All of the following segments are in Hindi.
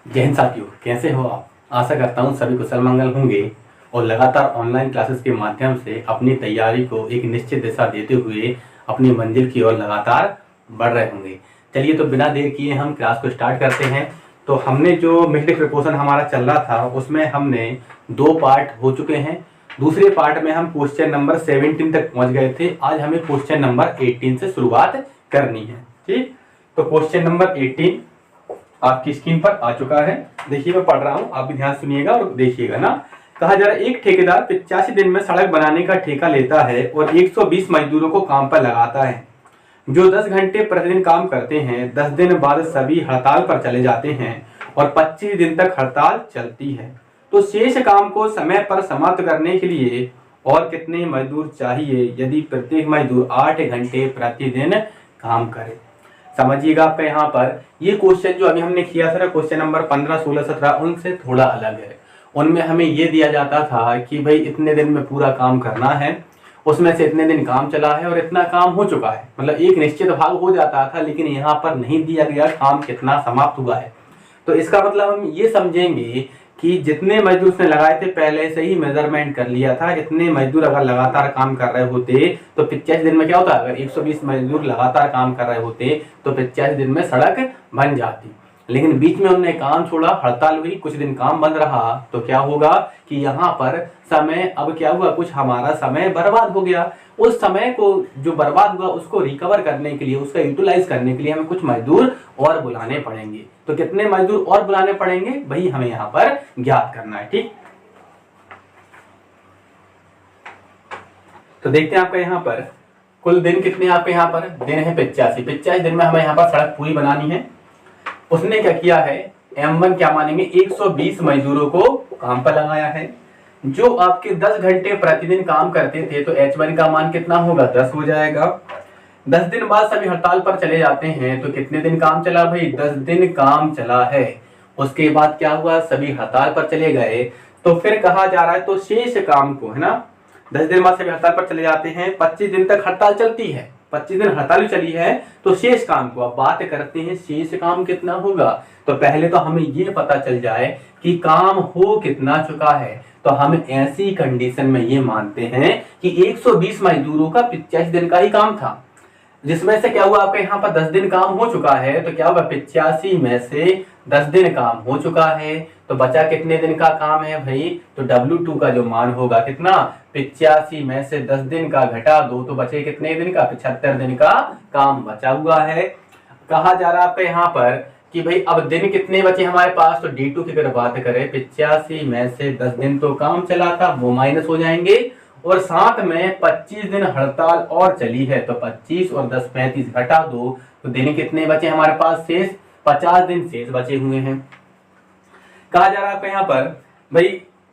जय हिंद साथियों, कैसे हो आप। आशा करता हूँ सभी कुशल मंगल होंगे और लगातार ऑनलाइन क्लासेस के माध्यम से अपनी तैयारी को एक निश्चित दिशा देते हुए अपनी मंजिल की ओर लगातार बढ़ रहे होंगे। चलिए तो बिना देर किए हम क्लास को स्टार्ट करते हैं। तो हमने जो मिड प्रिपरेशन हमारा चल रहा था उसमें हमने 2 पार्ट हो चुके हैं। दूसरे पार्ट में हम क्वेश्चन नंबर 17 तक पहुंच गए थे। आज हमें क्वेश्चन नंबर 18 से शुरुआत करनी है। ठीक, तो क्वेश्चन नंबर 18 आपकी स्क्रीन पर आ चुका है। देखिए मैं पढ़ रहा हूं, आप भी ध्यान सुनिएगा और देखिएगा ना। कहा जा रहा है एक ठेकेदार 85 दिन में सड़क बनाने का ठेका लेता है और 120 मजदूरों को काम पर लगाता है जो 10 घंटे प्रतिदिन काम करते हैं। 10 दिन बाद सभी हड़ताल पर चले जाते हैं और 25 दिन तक हड़ताल चलती है। तो शेष काम को समय पर समाप्त करने के लिए और कितने मजदूर चाहिए यदि प्रत्येक मजदूर 8 घंटे प्रतिदिन काम करे। समझिएगा आपका यहाँ पर ये क्वेश्चन जो अभी हमने किया था क्वेश्चन नंबर 15, 16, 17 उनसे थोड़ा अलग है। उनमें हमें ये दिया जाता था कि भाई इतने दिन में पूरा काम करना है, उसमें से इतने दिन काम चला है और इतना काम हो चुका है, मतलब एक निश्चित भाग हो जाता था। लेकिन यहाँ पर नहीं दिया गया काम कितना समाप्त हुआ है। तो इसका मतलब हम ये समझेंगे कि जितने मजदूर उसने लगाए थे पहले से ही मेजरमेंट कर लिया था। इतने मजदूर अगर लगातार काम कर रहे होते तो 85 दिन में क्या होता, अगर 120 मजदूर लगातार काम कर रहे होते तो 85 दिन में सड़क बन जाती। लेकिन बीच में उन्होंने काम छोड़ा, हड़ताल हुई, कुछ दिन काम बंद रहा, तो क्या होगा कि यहाँ पर समय अब क्या हुआ, कुछ हमारा समय बर्बाद हो गया। उस समय को जो बर्बाद हुआ उसको रिकवर करने के लिए, उसका यूटिलाइज करने के लिए हमें कुछ मजदूर और बुलाने पड़ेंगे। तो कितने मजदूर और बुलाने पड़ेंगे वही हमें यहाँ पर ज्ञात करना है। ठीक, तो देखते हैं आपका यहाँ पर कुल दिन कितने, आपके यहाँ पर दिन है 85। 85 दिन में हमें यहाँ पर सड़क पूरी बनानी है। उसने क्या किया है, M1 क्या मानेंगे, 120 मजदूरों को काम पर लगाया है जो आपके 10 घंटे प्रतिदिन काम करते थे। तो H1 का मान कितना होगा, 10 हो जाएगा। 10 दिन बाद सभी हड़ताल पर चले जाते हैं तो कितने दिन काम चला भाई, 10 दिन काम चला है। उसके बाद क्या हुआ, सभी हड़ताल पर चले गए। तो फिर कहा जा रहा है तो शेष काम को, है ना, 10 दिन बाद सभी हड़ताल पर चले जाते हैं, 25 दिन तक हड़ताल चलती है, 25 दिन हड़ताल चली है। तो शेष काम को अब बात करते हैं, शेष काम कितना होगा। तो पहले तो हमें ये पता चल जाए कि काम हो कितना चुका है। तो हम ऐसी कंडीशन में ये मानते हैं कि 120 मजदूरों का 85 दिन का ही काम था, जिसमें से क्या हुआ आपका यहाँ पर 10 दिन काम हो चुका है। तो क्या होगा, 85 में से 10 दिन काम हो चुका है तो बचा कितने दिन का काम है भाई। तो W2 का जो मान होगा कितना, 85 में से 10 दिन का घटा 2 तो बचे कितने दिन का, 75 दिन का काम बचा हुआ है। कहा जा रहा है आपका यहाँ पर कि भाई अब दिन कितने बचे हमारे पास। तो D2 की अगर बात करें, 85 में से 10 दिन तो काम चला था वो माइनस हो जाएंगे और साथ में 25 दिन हड़ताल और चली है। तो 25 और 10 35 घटा 2 तो दिन कितने बचे हमारे पास शेष, 50 दिन शेष बचे हुए हैं। कहा जा रहा है आपका यहाँ पर भाई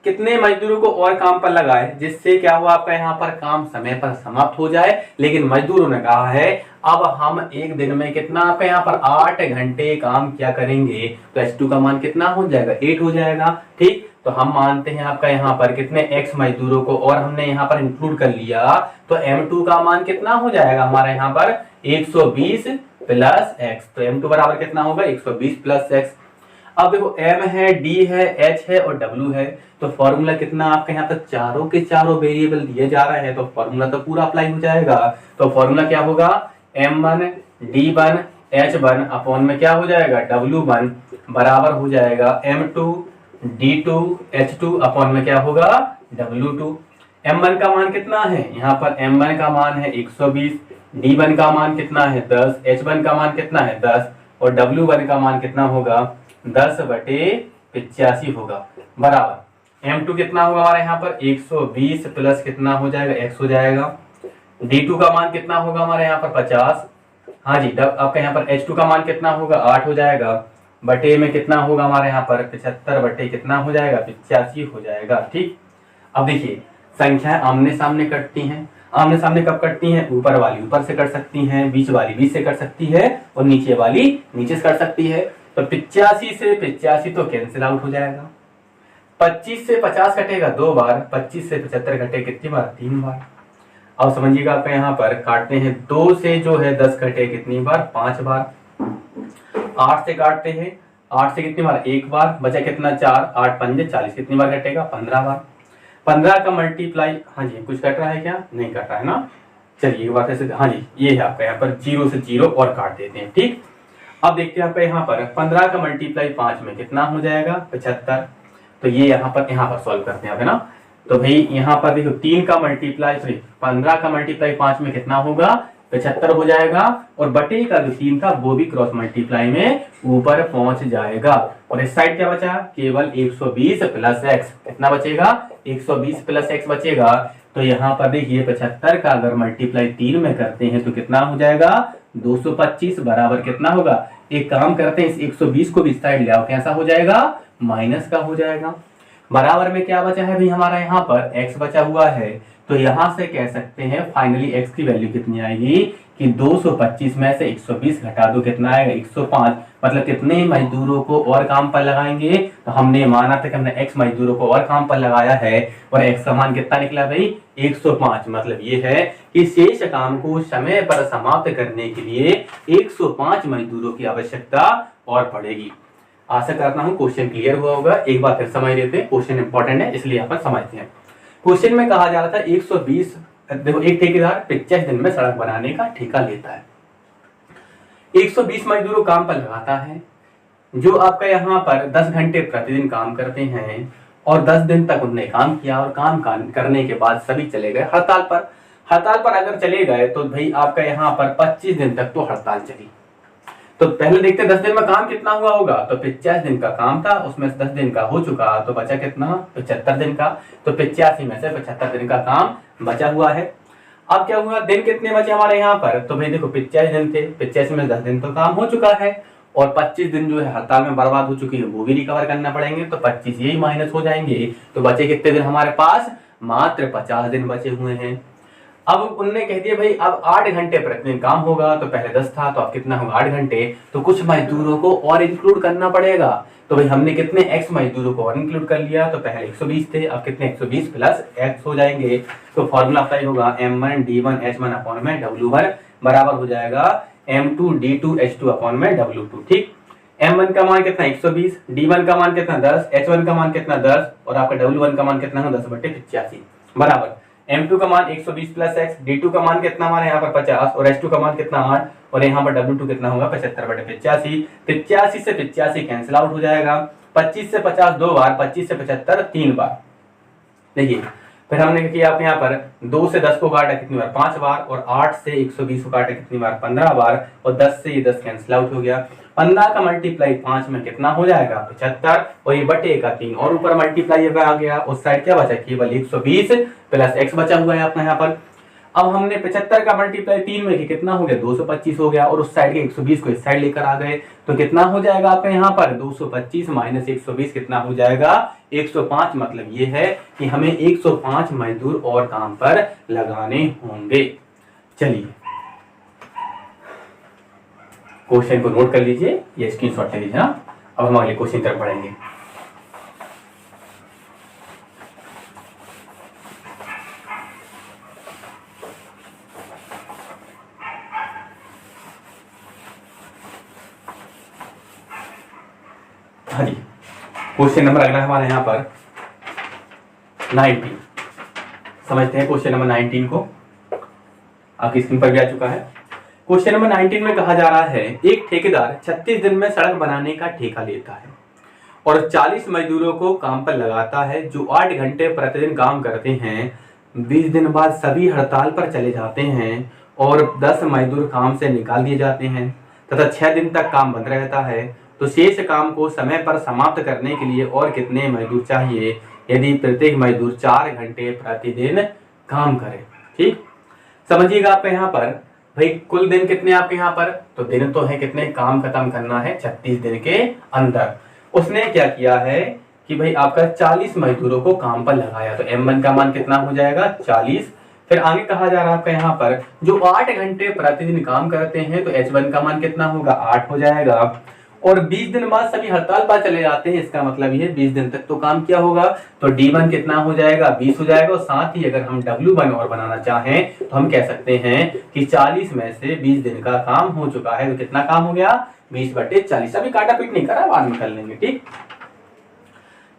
कितने मजदूरों को और काम पर लगाए जिससे क्या हुआ आपका यहाँ पर काम समय पर समाप्त हो जाए। लेकिन मजदूरों ने कहा है अब हम एक दिन में कितना, आपका यहाँ पर 8 घंटे काम क्या करेंगे। तो H2 का मान कितना हो जाएगा, 8 हो जाएगा। ठीक, तो हम मानते हैं आपका यहाँ पर कितने X मजदूरों को और हमने यहाँ पर इंक्लूड कर लिया। तो M2 का मान कितना हो जाएगा हमारा यहाँ पर 120 प्लस X। तो M2 बराबर कितना होगा, 120 प्लस X। अब देखो M है, D है, H है और W है। तो फॉर्मूला कितना आपके यहाँ पर चारों के चारों वेरिएबल दिए जा रहे हैं तो फॉर्मूला तो पूरा अप्लाई हो जाएगा। तो फॉर्मूला क्या होगा, M1 D1 H1 अपॉन में क्या हो जाएगा, W1 बराबर हो जाएगा M2 D2 H2 अपॉन में क्या होगा, W2। M1 का मान कितना है, यहाँ पर M1 का मान है 120, D1 का मान कितना है 10, H1 का मान कितना है 10 और W1 का मान कितना होगा 10/85 होगा बराबर। M2 कितना होगा हमारा यहाँ पर 120 प्लस कितना हो जाएगा X हो जाएगा। D2 का मान कितना होगा हमारे यहाँ पर 50, हाँ जी। आपका यहाँ पर H2 का मान कितना होगा 8 हो जाएगा। बटे में कितना होगा हमारे यहाँ पर 75 बटे कितना हो जाएगा 85 हो जाएगा। ठीक, अब देखिए संख्याएं आमने सामने कटती हैं। आमने सामने कब कटती हैं, ऊपर वाली ऊपर से कट सकती हैं, बीच वाली बीच से कट सकती है और नीचे वाली नीचे से कट सकती है। तो 85 से 85 तो कैंसिल आउट हो जाएगा। 25 से 50 कटेगा 2 बार, 25 से 75 कटे कितनी बार, 3 बार। अब समझिएगा आपका यहाँ पर काटते हैं, 2 से जो है 10 कटे कितनी बार, 5 बार। 8 से काटते हैं 8 से कितनी बार, एक बार, बचा कितना 4, 8 पंजे 40, कितनी बार कटेगा 15 बार। 15 का मल्टीप्लाई, हाँ जी कुछ कट रहा है क्या, नहीं कट रहा है ना, चलिए एक बार फिर से, हाँ जी ये है आपका यहाँ पर 0 से 0 और काट देते हैं। ठीक, अब देखते हैं आपका यहाँ पर 15 का मल्टीप्लाई 5 में कितना हो जाएगा 75। तो ये यहाँ पर सॉल्व करते हैं ना। तो भाई यहाँ पर देखो 3 का मल्टीप्लाई, सॉरी 15 का मल्टीप्लाई 5 में कितना होगा 75 हो जाएगा, और बटे का जो 3 था वो भी क्रॉस मल्टीप्लाई में ऊपर पहुंच जाएगा। और इस साइड क्या बचा, केवल 120 प्लस एक्स, कितना बचेगा 120 प्लस एक्स बचेगा। तो यहाँ पर देखिए 75 का अगर मल्टीप्लाई 3 में करते हैं तो कितना हो जाएगा 225 बराबर कितना होगा, एक काम करते हैं इस 120 को भी इस साइड ले आओ, कैसा हो जाएगा माइनस का हो जाएगा। बराबर में क्या बचा है भाई हमारा यहाँ पर x बचा हुआ है। तो यहां से कह सकते हैं फाइनली x की वैल्यू कितनी आएगी कि 225 में से 120 घटा दो, कितना आएगा 105। मतलब कितने मजदूरों को और काम पर लगाएंगे, तो हमने माना था कि हमने x मजदूरों को और काम पर लगाया है और x का मान कितना निकला भाई 105। मतलब ये है कि शेष काम को समय पर समाप्त करने के लिए 105 मजदूरों की आवश्यकता और पड़ेगी। आशा करता हूं क्वेश्चन क्लियर हुआ होगा। एक बार फिर समझ लेते हैं, क्वेश्चन इंपॉर्टेंट है इसलिए यहाँ पर समझते हैं। क्वेश्चन में कहा जा रहा था 120, देखो एक ठेकेदार 25 दिन में सड़क बनाने का ठेका लेता है, 120 मजदूरों काम पर लगाता है, जो आपका यहाँ पर 10 घंटे प्रतिदिन काम करते हैं और 10 दिन तक उन्होंने काम किया और काम करने के बाद सभी चले गए हड़ताल पर। हड़ताल पर अगर चले गए तो भाई आपका यहाँ पर 25 दिन तक तो हड़ताल चली। तो पहले देखते 10 दिन में काम कितना हुआ होगा, तो 50 दिन का काम था, उसमें से 10 दिन का हो चुका तो बचा कितना 75 दिन का। तो 85 में से 75 दिन का काम बचा हुआ है। अब क्या हुआ, दिन कितने बचे हमारे यहाँ पर, तो भाई देखो 85 दिन थे, 85 में 10 दिन तो काम हो चुका है और 25 दिन जो है हड़ताल में बर्बाद हो चुकी है वो भी रिकवर करना पड़ेंगे। तो 25 यही माइनस हो जाएंगे, तो बचे कितने दिन हमारे पास, मात्र 50 दिन बचे हुए हैं। अब उनने कह दिया भाई अब 8 घंटे प्रतिदिन काम होगा, तो पहले 10 था तो अब कितना होगा 8 घंटे, तो कुछ मजदूरों को और इंक्लूड करना पड़ेगा। तो भाई हमने कितने x मजदूरों को और इंक्लूड कर लिया, तो पहले 120 थे, अब कितने 120 प्लस x हो जाएंगे। तो फॉर्मूला अप्लाई होगा m1 d1 h1 अपॉन में w1 बराबर हो जाएगा m2 d2 h2 अपॉन में w2। ठीक, m1 का मान कितना 120, d1 का मान कितना 10, h1 का मान कितना 10 और आपका w1 का मान कितना है 10/85 बराबर m2 का मान 120 प्लस x, d2 का मान कितना हमारे यहाँ पर 50 और h2 का मान कितना 8 और यहाँ पर w2 कितना होगा 75/85। 85 से 85 कैंसिल आउट हो जाएगा, 25 से 50 दो बार, 25 से 75 3 बार। देखिए फिर हमने किया आप यहाँ पर 2 से 10 को काटा कितनी बार 5 बार और 8 से 120 को काटा कितनी बार 15 बार और 10 से ये 10 कैंसिल आउट हो गया। 15 का मल्टीप्लाई 5 में कितना हो जाएगा 75 और ये बटे का 3 और ऊपर मल्टीप्लाई आ गया, उस साइड क्या बचा केवल 120 प्लस x बचा हुआ है अपना यहाँ पर। अब हमने 75 का मल्टीप्लाई 3 में कितना हो गया 225 हो गया और उस साइड के 120 को इस साइड लेकर आ गए, तो कितना हो जाएगा आपका यहाँ पर 225 माइनस 120 कितना हो जाएगा 105। मतलब ये है कि हमें 105 मजदूर और काम पर लगाने होंगे। चलिए क्वेश्चन को नोट कर लीजिए, ये स्क्रीनशॉट ले लीजिए ना। अब हम अगले क्वेश्चन तरफ बढ़ेंगे। हाँ जी, क्वेश्चन नंबर अगला हमारे यहाँ पर 19। समझते हैं क्वेश्चन नंबर 19 को, आपकी स्क्रीन पर भी आ चुका है। क्वेश्चन नंबर 19 में कहा जा रहा है एक ठेकेदार 36 दिन में सड़क बनाने का ठेका लेता है और 40 मजदूरों को काम पर लगाता है जो 8 घंटे प्रतिदिन काम करते हैं। 20 दिन बाद सभी हड़ताल पर चले जाते हैं और 10 मजदूर काम से निकाल दिए जाते हैं तथा 6 दिन तक काम बंद रहता है। तो शेष काम को समय पर समाप्त करने के लिए और कितने मजदूर चाहिए यदि प्रत्येक मजदूर 4 घंटे प्रतिदिन काम करे। ठीक, समझिएगा आपके यहाँ पर भाई कुल दिन कितने आपके यहाँ पर, तो दिन तो है कितने, काम खत्म करना है 36 दिन के अंदर। उसने क्या किया है कि भाई आपका 40 मजदूरों को काम पर लगाया, तो m1 का मान कितना हो जाएगा 40। फिर आगे कहा जा रहा है आपका यहाँ पर जो 8 घंटे प्रतिदिन काम करते हैं तो h1 का मान कितना होगा 8 हो जाएगा और 20 दिन बाद सभी हड़ताल पर चले जाते हैं, इसका मतलब ये 20 दिन तक तो काम किया होगा, तो D1 कितना हो जाएगा 20 हो जाएगा। और साथ ही अगर हम W1 और बनाना चाहें तो हम कह सकते हैं कि 40 में से 20 दिन का काम हो चुका है, तो कितना काम हो गया 20/40। अभी काटा पीट नहीं करा, बाद में कर लेंगे। ठीक,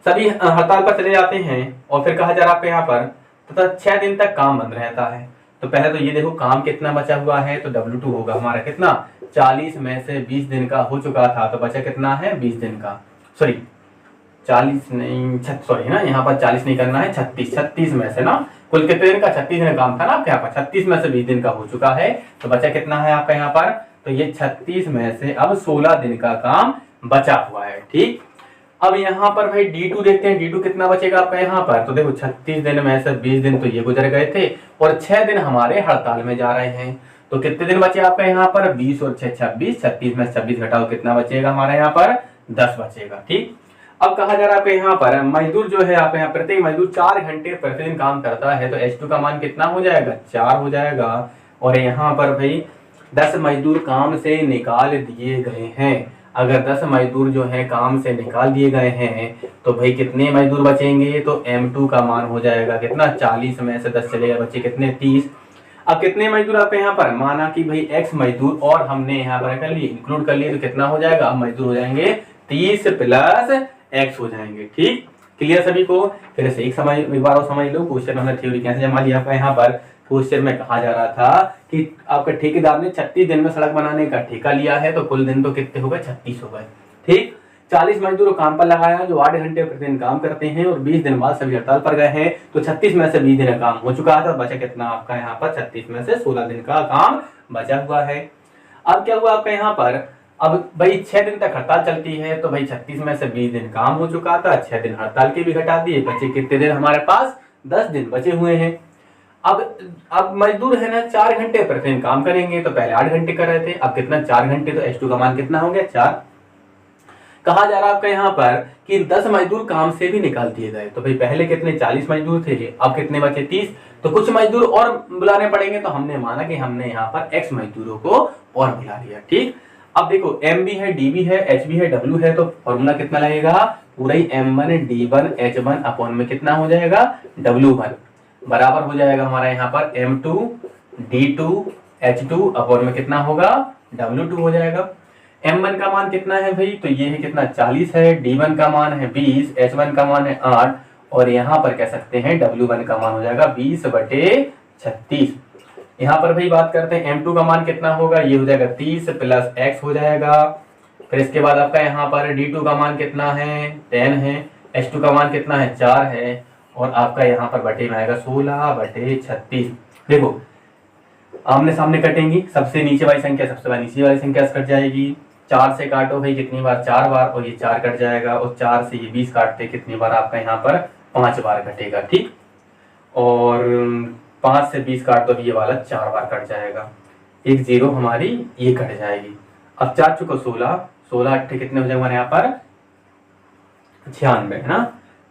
सभी हड़ताल पर चले जाते हैं और फिर कहा जा रहा है यहाँ पर तथा 6 दिन तक काम बंद रहता है। तो पहले तो ये देखो काम कितना बचा हुआ है, तो W2 होगा हमारा कितना 40 में से 20 दिन का हो चुका था, तो बचा कितना है 20 दिन का, सॉरी 40 नहीं, सॉरी ना यहाँ पर 40 नहीं करना है, 36 में से ना कुल कितने दिन का 36 दिन का काम था ना आपके यहाँ पर, 36 में से 20 दिन का हो चुका है, तो बचा कितना है आपका यहाँ पर, तो ये 36 में से अब 16 दिन का काम बचा हुआ है। ठीक, अब यहाँ पर भाई D2 देखते हैं, D2 कितना बचेगा आपका यहाँ पर, तो देखो 36 दिन में से 20 दिन तो ये गुजर गए थे और 6 दिन हमारे हड़ताल में जा रहे हैं, तो कितने दिन बचे आपका यहाँ पर 20 और 6 26, 36 में 26 घटाओ कितना बचेगा हमारे यहाँ पर 10 बचेगा। ठीक, अब कहा जा रहा है आपके यहाँ पर मजदूर जो है आप यहाँ प्रत्येक मजदूर 4 घंटे प्रतिदिन काम करता है, तो H2 का मान कितना हो जाएगा 4 हो जाएगा। और यहाँ पर भाई 10 मजदूर काम से निकाल दिए गए हैं, अगर 10 मजदूर जो है काम से निकाल दिए गए हैं तो भाई कितने मजदूर बचेंगे, तो M2 का मान हो जाएगा कितना 40 में से 10 चलेगा, बचे कितने 30। अब कितने मजदूर आपके यहाँ पर माना कि भाई X मजदूर और हमने यहाँ पर कर लिए इंक्लूड कर लिए, तो कितना हो जाएगा अब मजदूर हो जाएंगे 30 प्लस X हो जाएंगे। ठीक, क्लियर सभी को। फिर से एक बार और समझ लो, क्वेश्चन हमने थ्योरी कैसे जमा लिया आपका यहाँ पर। क्वेश्चन में कहा जा रहा था कि आपका ठेकेदार ने 36 दिन में सड़क बनाने का ठेका लिया है, तो कुल दिन तो कितने हो गए 36 हो गए। ठीक, 40 मजदूरों काम पर लगाया जो 8 घंटे प्रतिदिन काम करते हैं और 20 दिन बाद सभी हड़ताल पर गए हैं, तो 36 में से 20 दिन का काम हो चुका था, बचा कितना आपका यहाँ पर 36 में से 16 दिन का काम बचा हुआ है। अब क्या हुआ आपका यहाँ पर, अब भाई 6 दिन तक हड़ताल चलती है, तो भाई 36 में से 20 दिन काम हो चुका था, 6 दिन हड़ताल के भी घटा दिए, बचे कितने दिन हमारे पास 10 दिन बचे हुए हैं। अब मजदूर है ना 4 घंटे प्रतिदिन काम करेंगे, तो पहले 8 घंटे कर रहे थे, अब कितना 4 घंटे, तो H2 का मान कितना हो गया 4। कहा जा रहा है आपका यहाँ पर कि 10 मजदूर काम से भी निकाल दिए गए, तो भाई पहले कितने 40 मजदूर थे, अब कितने बचे 30, तो कुछ मजदूर और बुलाने पड़ेंगे, तो हमने माना कि हमने यहाँ पर X मजदूरों को और बुला लिया। ठीक, अब देखो M भी है, D भी है, H भी है, W है, तो फॉर्मूला कितना लगेगा पूरा ही M1 D1 H1 अपॉन में कितना हो जाएगा W1 बराबर हो जाएगा हमारा यहाँ पर M2 D2 H2 अपॉन में कितना होगा W2 हो जाएगा। M1 का मान कितना है भाई, तो ये है कितना 40 है, D1 का मान है 20, H1 का मान है 8 और यहाँ पर कह सकते हैं W1 का मान हो जाएगा 20/36। यहाँ पर भाई बात करते हैं M2 का मान कितना होगा, ये हो जाएगा 30 प्लस X हो जाएगा। फिर इसके बाद आपका यहाँ पर D2 का मान कितना है 10 है, H2 का मान कितना है 4 है और आपका यहाँ पर बटे में आएगा 16/36। देखो आमने सामने कटेंगी, सबसे नीचे वाली संख्या सबसे वाली नीचे वाली संख्या से कट जाएगी, 4 से काटो भाई कितनी बार 4 बार और ये 4 कट जाएगा और 4 से ये 20 काटते कितनी बार आपका यहाँ पर 5 बार कटेगा। ठीक, और 5 से 20 काट दो ये वाला 4 बार कट जाएगा, एक 0 हमारी ये कट जाएगी। अब 4 चुको 16, 16 अट्ठे कितने हो जाएंगे यहाँ पर 96 है ना,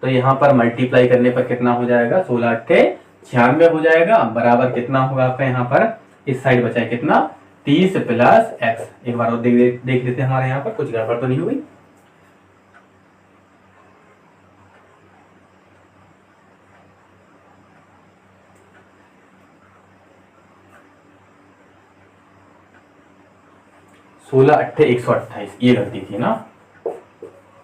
तो यहाँ पर मल्टीप्लाई करने पर कितना हो जाएगा 16 अट्ठे 96 हो जाएगा बराबर कितना होगा आपका यहाँ पर इस साइड बचा है कितना 30 प्लस X। एक बार और देख लेते हैं हमारे यहाँ पर कुछ गड़बड़ तो नहीं हुई। सोलह अट्ठे 128 ये गलती थी ना,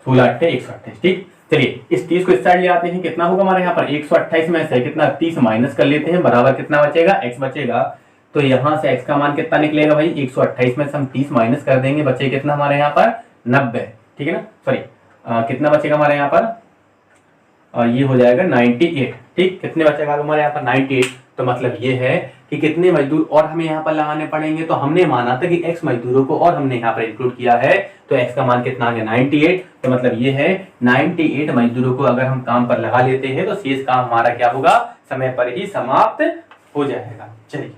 16 अट्ठे 128। ठीक, चलिए इस 30 को इस साइड ले आते हैं, कितना होगा हमारे यहाँ पर 128 में से कितना 30 माइनस कर लेते हैं बराबर कितना बचेगा X बचेगा। तो यहाँ से X का मान कितना निकलेगा भाई 128 में से हम 30 माइनस कर देंगे, बचे कितना हमारे यहाँ पर 90। ठीक है ना, सॉरी कितना बचेगा हमारे यहाँ पर ये हो जाएगा 98। ठीक, कितने बचेगा हमारे यहाँ पर 98। तो मतलब ये है कि कितने मजदूर और हमें यहाँ पर लगाने पड़ेंगे, तो हमने माना था कि X मजदूरों को और हमने यहाँ पर इंक्लूड किया है, तो X का मान कितना आ गया 98। तो मतलब ये है 98 मजदूरों को अगर हम काम पर लगा लेते हैं तो शेष काम हमारा क्या होगा समय पर ही समाप्त हो जाएगा। चलिए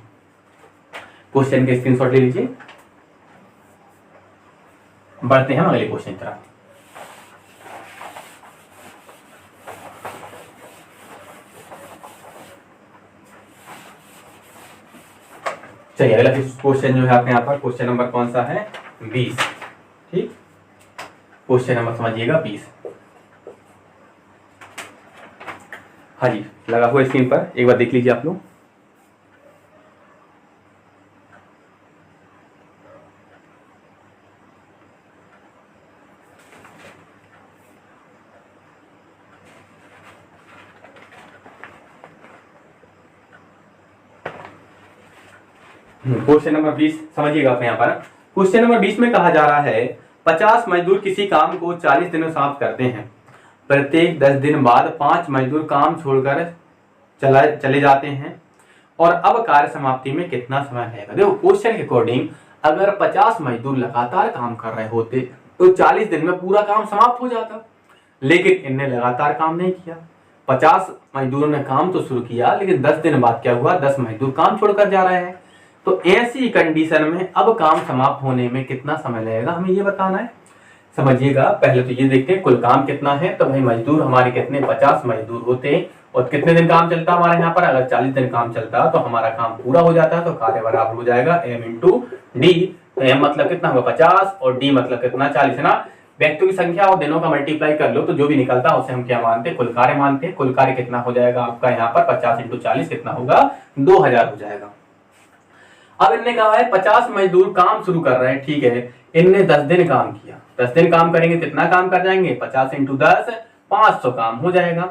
क्वेश्चन के स्क्रीनशॉट ले लीजिए, बढ़ते हैं अगले क्वेश्चन की तरफ। चलिए अगला क्वेश्चन जो है आपके यहाँ पर क्वेश्चन नंबर कौन सा है 20। ठीक, क्वेश्चन नंबर समझिएगा 20। हाँ जी, लगा हुआ स्क्रीन पर, एक बार देख लीजिए आप लोग। क्वेश्चन नंबर 20 समझिएगा आप यहाँ पर। क्वेश्चन नंबर 20 में कहा जा रहा है 50 मजदूर किसी काम को 40 दिनों समाप्त करते हैं। प्रत्येक 10 दिन बाद 5 मजदूर काम छोड़कर चले जाते हैं और अब कार्य समाप्ति में कितना समय लगेगा। देखो क्वेश्चन के अकॉर्डिंग अगर 50 मजदूर लगातार काम कर रहे होते तो 40 दिन में पूरा काम समाप्त हो जाता, लेकिन इनने लगातार काम नहीं किया। 50 मजदूरों ने काम तो शुरू किया, लेकिन 10 दिन बाद क्या हुआ, 10 मजदूर काम छोड़कर जा रहे हैं। तो ऐसी कंडीशन में अब काम समाप्त होने में कितना समय लगेगा, हमें ये बताना है। समझिएगा, पहले तो ये देखते हैं कुल काम कितना है। तो भाई मजदूर हमारे कितने, 50 मजदूर होते हैं और कितने दिन काम चलता हमारे यहाँ पर, अगर 40 दिन काम चलता तो हमारा काम पूरा हो जाता है। तो कार्य बराबर हो जाएगा m इंटू डी। तो m मतलब कितना होगा 50 और d मतलब कितना 40 है ना। व्यक्तियों की संख्या और दिनों का मल्टीप्लाई कर लो तो जो भी निकलता है उसे हम क्या मानते हैं, कुल कार्य मानते हैं। कुल कार्य कितना हो जाएगा आपका यहाँ पर 50 इंटू 40 कितना होगा 2000 हो जाएगा। अब इनने कहा है 50 मजदूर काम शुरू कर रहे हैं, ठीक है। इनने 10 दिन काम किया, 10 दिन काम करेंगे कितना काम कर जाएंगे, 50 इंटू 10 500 काम हो जाएगा।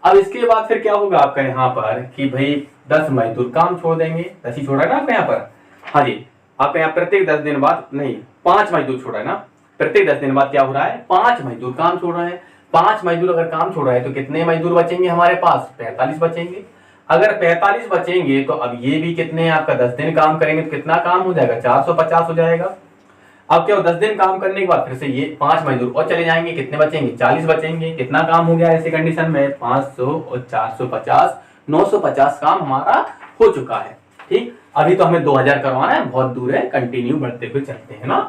अब इसके बाद फिर क्या होगा आपका यहाँ पर कि भाई 10 मजदूर काम छोड़ देंगे, 10 ही छोड़ा है ना आपका यहाँ पर। हाँ जी, आपका यहाँ प्रत्येक 10 दिन बाद नहीं 5 मजदूर छोड़ा है ना। प्रत्येक 10 दिन बाद क्या हो रहा है, 5 मजदूर काम छोड़ रहे हैं। 5 मजदूर अगर काम छोड़ रहे हैं तो कितने मजदूर बचेंगे हमारे पास, 45 बचेंगे। अगर 45 बचेंगे तो अब ये भी कितने आपका 10 दिन काम करेंगे तो कितना काम हो जाएगा 450 हो जाएगा। अब क्या हो 10 दिन काम करने के बाद फिर से ये 5 मजदूर और चले जाएंगे, कितने बचेंगे 40 बचेंगे। कितना काम हो गया ऐसी कंडीशन में 500 और 450 950 काम हमारा हो चुका है। ठीक, अभी तो हमें 2000 करवाना है, बहुत दूर है, कंटिन्यू बढ़ते हुए चलते हैं ना।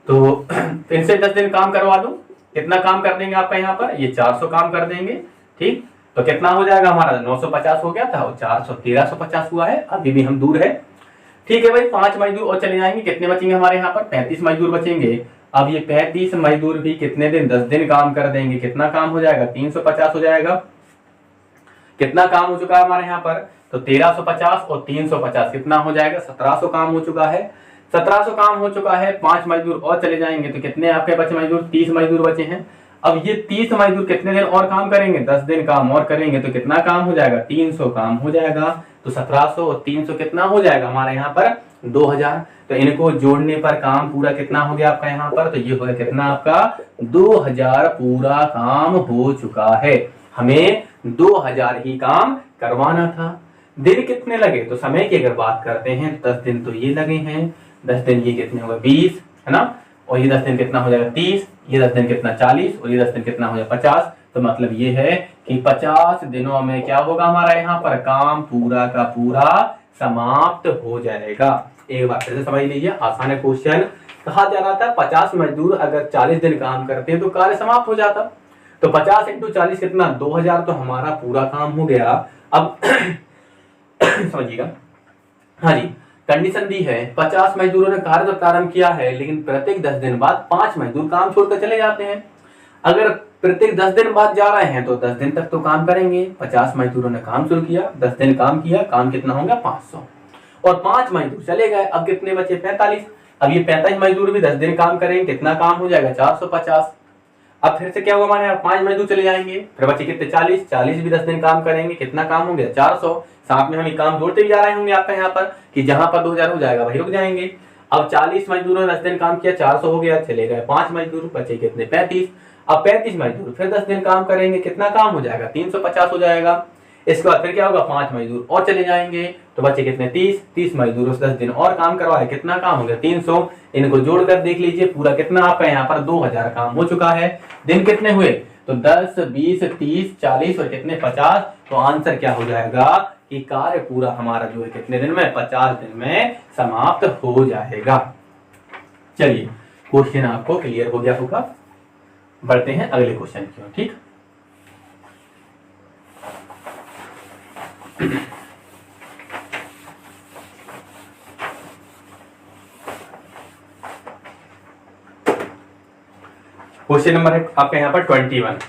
तो फिर से 10 दिन काम करवा दो, कितना काम कर देंगे आपका यहाँ पर, ये 400 काम कर देंगे। ठीक, तो कितना हो जाएगा हमारा 950 हो गया था और 400 1350 हुआ है। अभी भी हम दूर है। ठीक है भाई, 5 मजदूर और चले जाएंगे, कितने बचेंगे हमारे यहाँ पर 35 मजदूर बचेंगे। अब ये 35 मजदूर भी कितने दिन 10 दिन काम कर देंगे, कितना काम हो जाएगा 350 हो जाएगा। कितना काम हो चुका है हमारे यहाँ पर, तो 1350 और 350 कितना हो जाएगा 1700 काम हो चुका है। 1700 काम हो चुका है, 5 मजदूर और चले जाएंगे तो कितने आपके बचे मजदूर 30 मजदूर बचे हैं। अब ये 30 मजदूर कितने दिन और काम करेंगे, 10 दिन काम और करेंगे तो कितना काम हो जाएगा 300 काम हो जाएगा। तो 1700 और 300 कितना हो जाएगा हमारे यहाँ पर 2000। तो इनको जोड़ने पर काम पूरा कितना हो गया आपका यहाँ पर, तो ये हो गया कितना आपका 2000 पूरा काम हो चुका है। हमें 2000 ही काम करवाना था। दिन कितने लगे, तो समय की अगर बात करते हैं 10 दिन तो ये लगे हैं, 10 दिन ये कितने होगा 20 है ना, और ये 10 दिन कितना हो जाएगा 30, ये 10 दिन कितना 40 और ये 10 दिन कितना हो जाएगा 50। तो मतलब ये है कि 50 दिनों में क्या होगा हमारा यहाँ पर काम पूरा का पूरा समाप्त हो जाएगा। एक बार फिर से समझ लीजिए, आसान है क्वेश्चन। कहा जा रहा था 50 मजदूर अगर 40 दिन काम करते हैं तो कार्य समाप्त हो जाता। तो 50 इंटू 40 कितना 2000, तो हमारा पूरा काम हो गया। अब समझिएगा, हाँ जी, कंडीशन दी है 50 मजदूरों ने कार्य तो प्रारंभ किया है, लेकिन प्रत्येक 10 दिन बाद 5 मजदूर काम छोड़कर चले जाते हैं। अगर प्रत्येक 10 दिन बाद जा रहे हैं तो 10 दिन तक तो काम करेंगे। 50 मजदूरों ने काम शुरू किया, 10 दिन काम किया, काम कितना होगा 500 और 5 मजदूर चले गए। अब कितने बचे 45। अब ये 45 मजदूर भी 10 दिन काम करेंगे, कितना काम हो जाएगा 450। अब फिर से क्या होगा हमारे यहाँ 5 मजदूर चले जाएंगे, फिर बचे कितने 40, 40 भी 10 दिन काम करेंगे, कितना काम हो गया 400। साथ में हम ये काम जोड़ते भी जा रहे होंगे आपका यहाँ पर कि जहां पर 2000 हो जाएगा वही रुक जाएंगे। अब 40 मजदूरों ने 10 दिन काम किया, 400 हो गया, चले गए 5 मजदूर, बचे कितने 35। अब 35 मजदूर फिर 10 दिन काम करेंगे, कितना काम हो जाएगा 350 हो जाएगा। इसके बाद फिर क्या होगा 5 मजदूर और चले जाएंगे तो बचे कितने 30, 30 मजदूरों से 10 दिन और काम करवाए, कितना काम हो गया 300। इनको जोड़कर देख लीजिए पूरा कितना आपका यहाँ पर 2000 काम हो चुका है। दिन कितने हुए, तो 10 20 30 40 और कितने 50। तो आंसर क्या हो जाएगा कि कार्य पूरा हमारा जो है कितने दिन में 50 दिन में समाप्त हो जाएगा। चलिए क्वेश्चन आपको क्लियर हो गया होगा, बढ़ते हैं अगले क्वेश्चन की ओर। ठीक, क्वेश्चन नंबर है आपका यहाँ पर 21।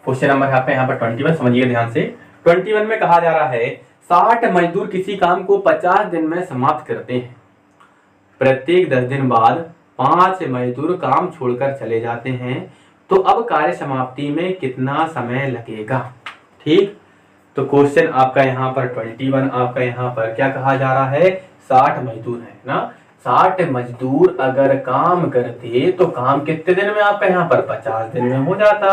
क्वेश्चन नंबर है आपका यहाँ पर 21, समझिए ध्यान से। 21 में कहा जा रहा है 60 मजदूर किसी काम को 50 दिन में समाप्त करते हैं। प्रत्येक 10 दिन बाद 5 मजदूर काम छोड़कर चले जाते हैं, तो अब कार्य समाप्ति में कितना समय लगेगा। ठीक, तो क्वेश्चन आपका यहाँ पर 21 आपका यहाँ पर क्या कहा जा रहा है, 60 मजदूर है ना। 60 मजदूर अगर काम करते तो काम कितने दिन में आपका यहाँ पर 50 दिन में हो जाता।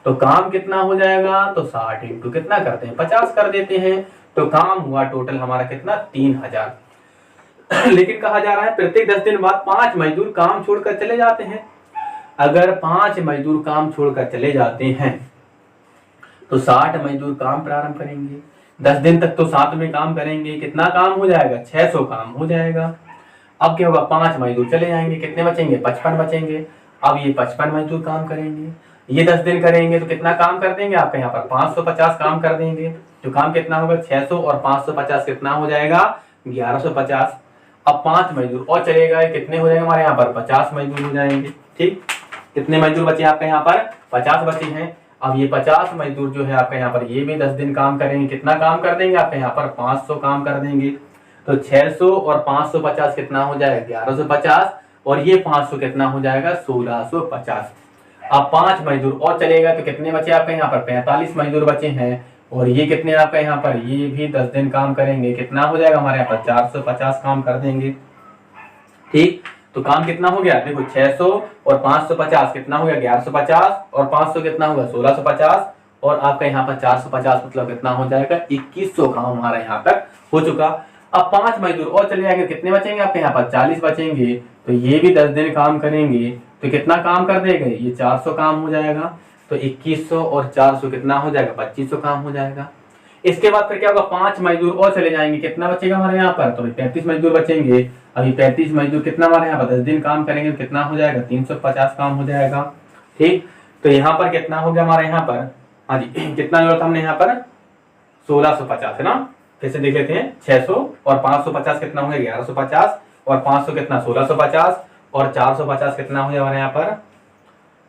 तो काम कितना हो जाएगा, तो 60 इंटू कितना करते हैं 50 कर देते हैं, तो काम हुआ टोटल हमारा कितना 3000। लेकिन कहा जा रहा है प्रत्येक 10 दिन बाद 5 मजदूर काम छोड़कर चले जाते हैं। अगर 5 मजदूर काम छोड़कर चले जाते हैं तो 60 मजदूर काम प्रारंभ करेंगे। 10 दिन तक तो साथ में काम करेंगे, कितना काम हो जाएगा 600 काम हो जाएगा। अब क्या होगा, 5 मजदूर चले जाएंगे, कितने बचेंगे 55 बचेंगे। अब ये 55 मजदूर काम करेंगे, ये 10 दिन करेंगे तो कितना काम कर देंगे आपके यहाँ पर 550 काम कर देंगे। तो काम कितना होगा 600 और 550 कितना हो जाएगा 1150। अब 5 मजदूर और चले गए, कितने हो जाएंगे हमारे यहाँ पर 50 मजदूर हो जाएंगे। ठीक, कितने मजदूर बचे आपके यहाँ पर 50 बचे हैं। अब ये 50 मजदूर जो है आपके यहाँ पर ये भी 10 दिन काम करेंगे, कितना काम कर देंगे आपके यहाँ पर 500 काम कर देंगे। तो 600 और 550 कितना हो जाएगा 1150, और ये 500 कितना हो जाएगा 1650। अब 5 मजदूर और चलेगा तो कितने बचे आपके यहाँ पर 45 मजदूर बचे हैं, और ये कितने आपके यहाँ पर ये भी 10 दिन काम करेंगे, कितना हो जाएगा हमारे यहाँ पर 450 काम कर देंगे। ठीक, तो काम कितना हो गया देखो 600 और 550 कितना हो गया 1150, और 500 कितना होगा 1650, और आपका यहाँ पर 450 मतलब कितना हो जाएगा 2100 काम हमारा यहाँ तक हो चुका। अब 5 मजदूर और चले जाएंगे, कितने बचेंगे आपके यहाँ पर 40 बचेंगे। तो ये भी 10 दिन काम करेंगे तो कितना काम कर देंगे, ये 400 काम हो जाएगा। तो 2100 और 400 कितना हो जाएगा 2500 काम हो जाएगा। इसके बाद फिर क्या होगा 5 मजदूर और चले जाएंगे, कितना बचेगा हमारे यहाँ पर, तो 35 मजदूर बचेंगे। अभी 35 मजदूर कितना हमारे यहाँ पर 10 दिन काम करेंगे, कितना हो जाएगा 350 काम हो जाएगा। ठीक, तो यहाँ पर कितना हो गया हमारे यहाँ पर, हाँ जी कितना जोड़ा था हमने यहाँ पर 1650 है ना। फिर से देख लेते हैं 600 और 550 कितना हो गया 1150, और 500 कितना 1650, और 450 कितना हो जाएगा हमारे यहाँ पर,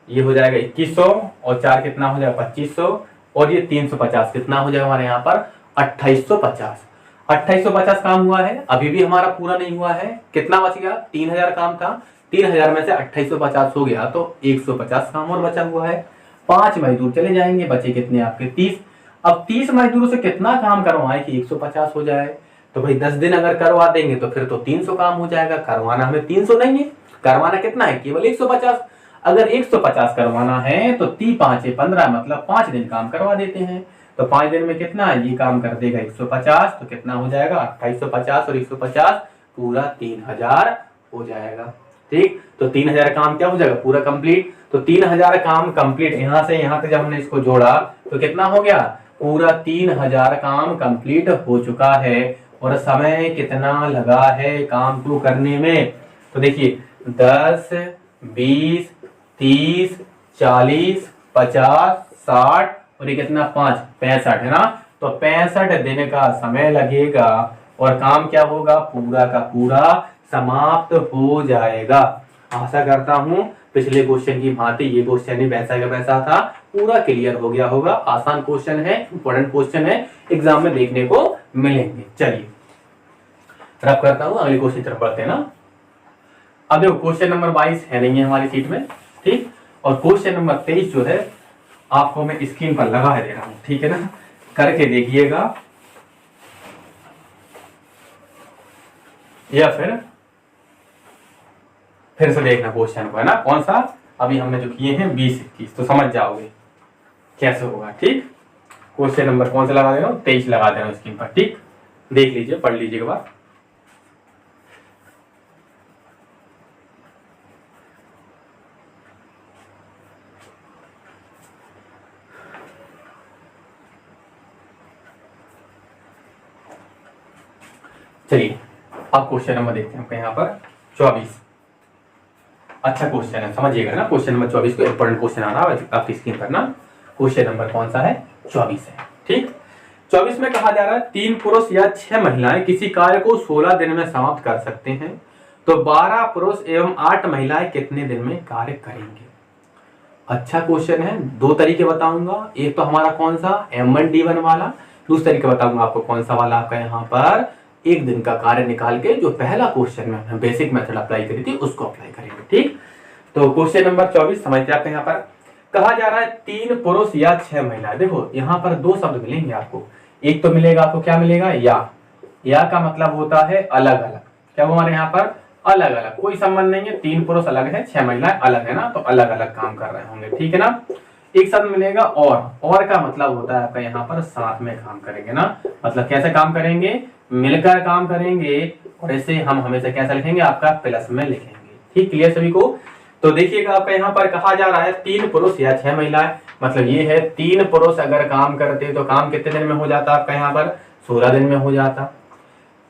ये हो जाएगा 2100, और 4 कितना हो जाएगा 2500, और ये 350 कितना हो जाएगा हमारे यहाँ पर 2850। 2850 काम हुआ है, अभी भी हमारा पूरा नहीं हुआ है। कितना बच गया 3000 काम था, 3000 में से 2850 हो गया तो 150 काम और बचा हुआ है। 5 मजदूर चले जाएंगे, बचे कितने आपके 30। अब 30 मजदूरों से कितना काम करवाए कि 150 हो जाए। तो भाई 10 दिन अगर करवा देंगे तो फिर तो 300 काम हो जाएगा। करवाना हमें 300 नहीं है, करवाना कितना है केवल 150। अगर 150 करवाना है तो 30 5 15 मतलब 5 दिन काम करवा देते हैं। तो 5 दिन में कितना है, ये काम कर देगा 150, तो कितना हो जाएगा 2850 और 150 पूरा 3000 हो जाएगा। ठीक, तो 3000 काम क्या हो जाएगा पूरा कंप्लीट। तो 3000 काम कंप्लीट, यहां से यहां तक जब हमने इसको जोड़ा तो कितना हो गया पूरा 3000 काम कंप्लीट हो चुका है। और समय कितना लगा है काम को करने में, तो देखिए 10 20 30 40 50 60 और ये कितना 5 65 है ना। तो 65 दिन का समय लगेगा और काम क्या होगा पूरा का पूरा समाप्त हो जाएगा। आशा करता हूं पिछले क्वेश्चन की भांति ये क्वेश्चन भी वैसा का वैसा था, पूरा क्लियर हो गया होगा। आसान क्वेश्चन है, इंपॉर्टेंट क्वेश्चन है, एग्जाम में देखने को मिलेंगे। चलिए रब करता हूं, अगले क्वेश्चन तरफ बढ़ते हैं ना। अब देखो क्वेश्चन नंबर 22 है नहीं है हमारी सीट में, ठीक। और क्वेश्चन नंबर 23 जो है आपको मैं स्क्रीन पर लगा दे रहा हूं, ठीक है ना, करके देखिएगा या फिर से देखना क्वेश्चन को, है ना। कौन सा अभी हमने जो किए हैं 20-21, तो समझ जाओगे कैसे होगा। ठीक, क्वेश्चन नंबर कौन सा लगा दे रहा हूं 23 लगा दे रहा हूं स्क्रीन पर। ठीक, देख लीजिए, पढ़ लीजिए एक बार। चलिए अब क्वेश्चन नंबर देखते हैं यहाँ पर 24। अच्छा क्वेश्चन है, समझिएगा ना। क्वेश्चन नंबर 24 को इंपॉर्टेंट क्वेश्चन आ रहा है आपकी स्क्रीन पर ना। क्वेश्चन नंबर कौन सा है 24 है। ठीक, 24 में कहा जा रहा है 3 पुरुष या 6 महिलाएं किसी कार्य को 16 दिन में समाप्त कर सकते हैं। तो 12 पुरुष एवं 8 महिलाएं कितने दिन में कार्य करेंगे। अच्छा क्वेश्चन है, दो तरीके बताऊंगा। एक तो हमारा कौन सा M1D1 वाला, दूसरा तरीका बताऊंगा आपको कौन सा वाला आपका यहाँ पर एक दिन का कार्य निकाल के जो पहला क्वेश्चन में हमने बेसिक मेथड अप्लाई करी थी उसको अप्लाई करेंगे। ठीक, तो क्वेश्चन नंबर 24 समझते हैं। यहाँ पर कहा जा रहा है 3 पुरुष या 6 महिलाएं। देखो यहाँ पर दो शब्द मिलेंगे आपको, एक तो मिलेगा आपको क्या मिलेगा या का मतलब होता है अलग अलग। क्या वो हमारे यहाँ पर अलग अलग, कोई संबंध नहीं है, 3 पुरुष अलग है 6 महिलाएं अलग है ना, तो अलग अलग काम कर रहे होंगे। ठीक है ना। एक शब्द मिलेगा और का मतलब होता है आपका यहाँ पर साथ में काम करेंगे ना, मतलब कैसे काम करेंगे, मिलकर काम करेंगे। और इसे हम हमेशा कैसा लिखेंगे, आपका प्लस में लिखेंगे। ठीक, क्लियर सभी को। तो देखिएगा आपका यहाँ पर कहा जा रहा है 3 पुरुष या 6 महिलाएं, मतलब ये है 3 पुरुष अगर काम करते तो काम कितने दिन में हो जाता आपका यहाँ पर 16 दिन में हो जाता।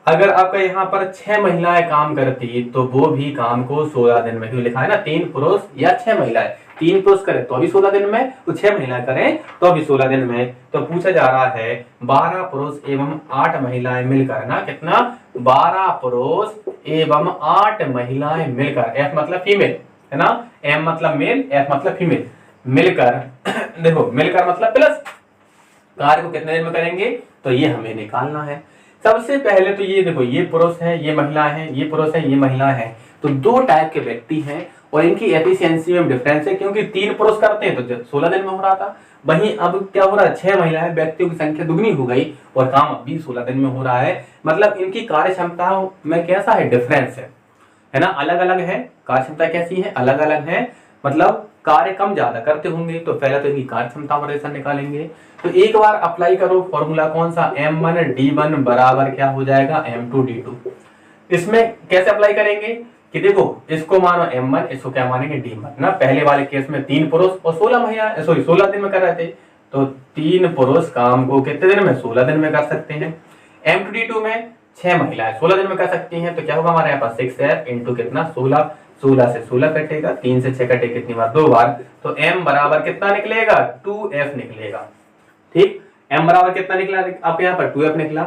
अगर आपका यहाँ पर 6 महिलाएं काम करती तो वो भी काम को 16 दिन में, क्यों लिखा है ना 3 पुरुष या 6 महिलाएं, 3 पुरुष करें तो भी 16 दिन में, तो 6 महिलाएं करें तो भी 16 दिन में। तो पूछा जा रहा है 12 पुरुष एवं 8 महिलाएं मिलकर ना, कितना 12 पुरुष एवं 8 महिलाएं मिलकर, एफ मतलब फीमेल है ना, एम मतलब मेल, एफ मतलब फीमेल, मिलकर देखो मिलकर मतलब प्लस कार्य को कितने दिन में करेंगे, तो ये हमें निकालना है। सबसे पहले तो ये देखो, ये पुरुष है ये महिला है, ये पुरुष है ये महिला है, तो दो टाइप के व्यक्ति हैं और इनकी एफिशिएंसी में डिफरेंस है, क्योंकि 3 पुरुष करते हैं तो 16 दिन में हो रहा था, वहीं अब क्या हो रहा है 6 महिलाएं, व्यक्तियों की संख्या दुगनी हो गई और काम अब भी 16 दिन में हो रहा है। मतलब इनकी कार्य क्षमता में कैसा है, डिफरेंस है ना, अलग अलग है। कार्य क्षमता कैसी है, अलग अलग है, मतलब कार्य कम ज्यादा करते होंगे। तो पहले तो इनकी कार्य क्षमता पर रेशन निकालेंगे। तो एक बार अप्लाई करो फॉर्मूला कौन सा, M1D1 बराबर क्या हो जाएगा M2D2। इसमें कैसे अप्लाई करेंगे कि देखो इसको मानो M1, इसको क्या मानेंगे D1 ना। पहले वाले केस में 3 पुरुष और 16 महिला, सॉरी 16 दिन में कर रहे थे, तो 3 पुरुष काम को कितने दिन में, 16 दिन में कर सकते हैं। M2D2 में 6 महिलाएं 16 दिन में कर सकती हैं, तो क्या होगा हमारे यहाँ पास 6F इंटू कितना 16, 16 से 16 कटेगा, 3 से 6 कटे कितनी बार, 2 बार, तो M बराबर कितना निकलेगा 2F निकलेगा। ठीक, M बराबर कितना निकला आपके यहाँ पर 2F निकला।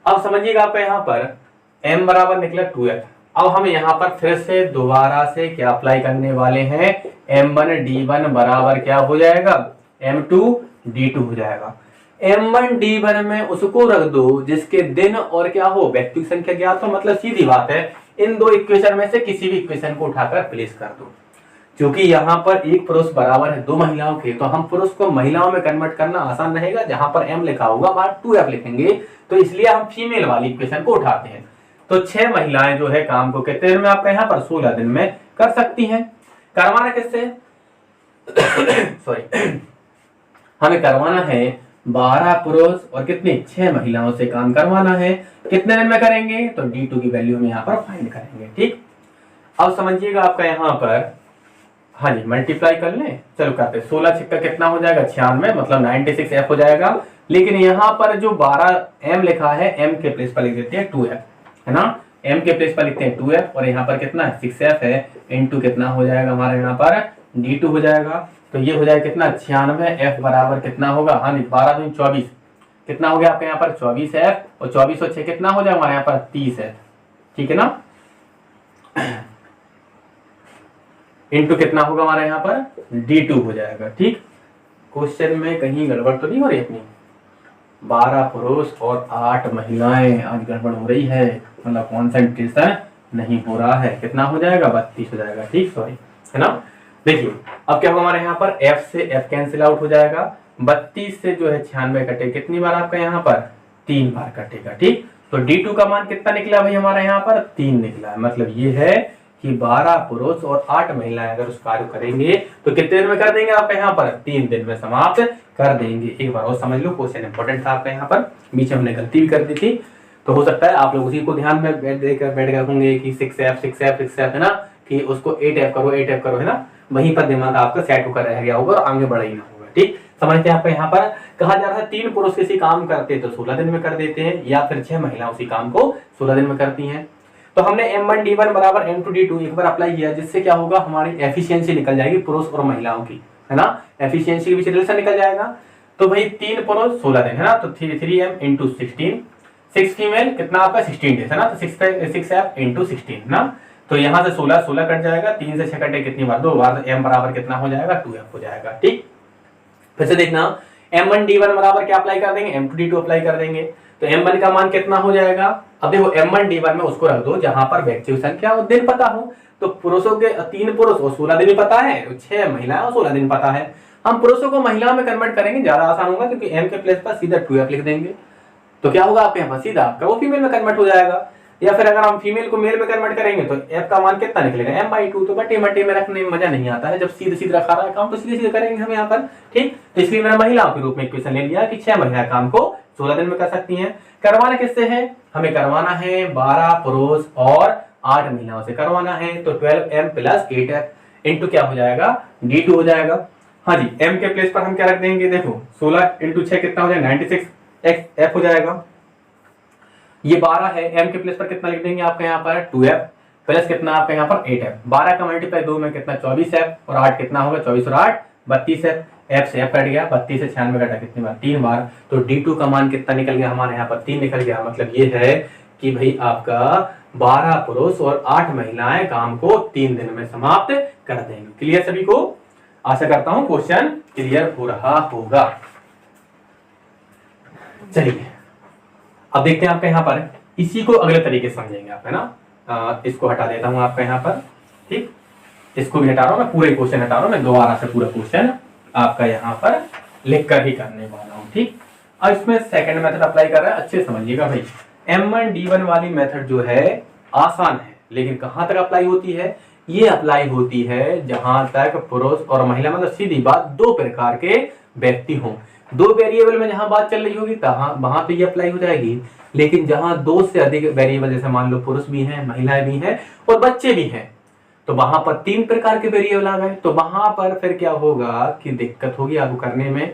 अब समझिएगा आपका यहाँ पर M बराबर निकला 2F। अब हम यहाँ पर फिर से दोबारा से क्या अप्लाई करने वाले हैं, M1D1 बराबर क्या हो जाएगा M2D2 हो जाएगा। M1D1 में उसको रख दो जिसके दिन और क्या हो, व्यक्ति की संख्या ज्ञात हो, मतलब सीधी बात है इन दो इक्वेशन में से किसी भी इक्वेशन को उठाकर प्लेस कर दो। क्योंकि यहाँ पर एक पुरुष बराबर है 2 महिलाओं के, तो हम पुरुष को महिलाओं में कन्वर्ट करना आसान रहेगा, जहां पर M लिखा होगा वहां 2F लिखेंगे, तो इसलिए हम फीमेल वाली इक्वेशन को उठाते हैं। तो 6 महिलाएं जो है काम को कितने दिन में आपका यहाँ पर 16 दिन में कर सकती हैं। करवाना किससे सॉरी हमें करवाना है 12 पुरुष और कितने 6 महिलाओं से काम करवाना है। कितने दिन में करेंगे, तो D2 की वैल्यू हम यहाँ पर फाइंड करेंगे। ठीक, अब समझिएगा आपका यहाँ पर, हाँ जी मल्टीप्लाई कर लें, चलो करते हैं। 16 छिक्का कितना हो जाएगा 96, मतलब 96F हो जाएगा। लेकिन यहाँ पर जो 12M लिखा है M के प्लेस पर लिख देते हैं 2F है ना, M के प्लेस पर लिखते हैं 2F और यहाँ पर कितना 6F है इंटू कितना हो जाएगा हमारे यहाँ पर D2 हो जाएगा। तो ये हो जाएगा कितना 96, F बराबर कितना होगा, हाँ 12 दूनी 24, कितना हो गया आपके यहाँ पर 24F और 24 और 6 कितना हो जाएगा हमारे यहाँ पर 30F। ठीक है ना, इंटू कितना होगा हमारे यहाँ पर D2 हो जाएगा। ठीक, क्वेश्चन में कहीं गड़बड़ तो नहीं हो रही अपनी, 12 पुरुष और 8 महिलाएं, आज गड़बड़ हो रही है, मतलब कॉन्सेंट्रेशन नहीं हो रहा है। कितना हो जाएगा 32 हो जाएगा। ठीक, सॉरी है ना। देखिए अब क्या होगा हमारे यहाँ पर F से F कैंसिल आउट हो जाएगा, 32 से जो है 96 कटे, कितनी बार आपका यहाँ पर 3 बार कटेगा। ठीक, तो D2 का मान कितना निकला भाई हमारा यहाँ पर 3 निकला है। मतलब ये है कि 12 पुरुष और 8 महिलाएं अगर उस कार्य करेंगे तो कितने दिन में कर देंगे आपका यहाँ पर 3 दिन में समाप्त कर देंगे। एक बार और समझ लो, क्वेश्चन इंपॉर्टेंट था आपका यहाँ पर, बीच में हमने गलती भी कर दी थी, तो हो सकता है आप लोग उसी को ध्यान में बैठ कर होंगे कि 6F है ना, कि उसको 8F करो है ना, वहीं पर दिमाग आपका सेट होकर रह गया होगा और आगे बढ़ा ही ना होगा। ठीक, समझते हैं। आपका यहाँ पर कहा जा रहा है 3 पुरुष किसी काम करते तो 16 दिन में कर देते हैं, या फिर 6 महिला उसी काम को 16 दिन में करती हैं। तो हमने M1D1 बराबर M2D2 एक बार अप्लाई किया, जिससे क्या होगा हमारी एफिशिएंसी निकल जाएगी पुरुष और महिलाओं की, है ना, एफिशिएंसी के बीच रिलेशन निकल जाएगा। तो भाई 3 पुरुष 16 दिन है ना, तो 3M इंटू 16, 6 फीमेल कितना आपका 16 डेज है ना, तो 6F इंटू 16 ना, तो यहाँ से 16 16 कट जाएगा, 3 से 6 कटे कितनी बार, 2 बार, तो m बराबर कितना हो जाएगा, 2f हो जाएगा। ठीक, फिर से देखना, m1 d1 बराबर क्या अप्लाई कर देंगे, m2 d2 अप्लाई कर देंगे, तो m1 का मान कितना हो जाएगा। अब देखो m1 d1 में उसको रख दो जहां पर व्यक्तियों की संख्या और दिन पता हो। तो पुरुषों के 3 पुरुष और 16 दिन पता है, 6 महिलाएं और 16 दिन पता है। हम पुरुषों को महिलाओं में कन्वर्ट करेंगे, ज्यादा आसान होगा, क्योंकि m के प्लेस पर सीधा 2f लिख देंगे। तो क्या होगा आपके यहाँ पर सीधा आपका वो फीमेल में कन्वर्ट हो जाएगा। या फिर अगर हम फीमेल को मेल में कन्वर्ट करेंगे तो f का मान कितना निकलेगा, m/2। तो बटे मटे में रखने में मजा नहीं आता है, जब सीधे सीधे रखा रहा है काम तो सीधे सीधे करेंगे हम यहाँ पर। ठीक, तो इसलिए मैंने महिलाओं के रूप में क्वेश्चन ले लिया कि 6 महिला काम को 16 दिन में कर सकती हैं। करवाना किससे है, हमें करवाना है 12 पुरुष और 8 महिलाओं से करवाना है। तो 12m + 8f इंटू क्या हो जाएगा, d2 हो जाएगा। हाँ जी, m के प्लेस पर हम क्या रख देंगे, देखो 16 × 6 कितना हो जाएगा, 96x हो जाएगा। ये 12 है, m के प्लेस पर कितना लिख देंगे आपका यहाँ पर 2f प्लस कितना आपका यहाँ पर 8f। 12 का मल्टीप्लाई 2 में कितना 24f और 8 कितना होगा, 24 और 8 32f। f से f कट गया, 32 से 96 कटा कितनी बार, 3 बार। तो d2 का मान कितना निकल गया हमारे यहाँ पर 3 निकल गया। मतलब ये है कि भाई आपका 12 पुरुष और 8 महिलाएं काम को 3 दिन में समाप्त कर देंगे। क्लियर सभी को, आशा करता हूं क्वेश्चन क्लियर हो रहा होगा। चलिए अब देखते हैं आपके यहाँ पर, इसी को अगले तरीके से समझेंगे आप, है ना। इसको हटा देता हूं आपका यहाँ पर। ठीक, इसको भी हटा रहा हूं मैं, पूरे क्वेश्चन हटा रहा हूं मैं, दोबारा से पूरा क्वेश्चन आपका यहाँ पर लिख कर ही करने वाला हूं। ठीक, अब इसमें सेकंड मेथड अप्लाई कर रहा है, अच्छे समझिएगा भाई। m1 d1 वाली मेथड जो है आसान है, लेकिन कहां तक अप्लाई होती है, ये अप्लाई होती है जहां तक पुरुष और महिला, मतलब सीधी बात 2 प्रकार के व्यक्ति हों। 2 वेरिएबल में जहां बात चल रही होगी वहां पे ये अप्लाई हो जाएगी। लेकिन जहां 2 से अधिक वेरिएबल, जैसे मान लो पुरुष भी हैं, महिलाएं भी हैं और बच्चे भी हैं, तो वहां पर 3 प्रकार के वेरिएबल आ गए। तो वहां पर फिर क्या होगा कि दिक्कत होगी आपको करने में।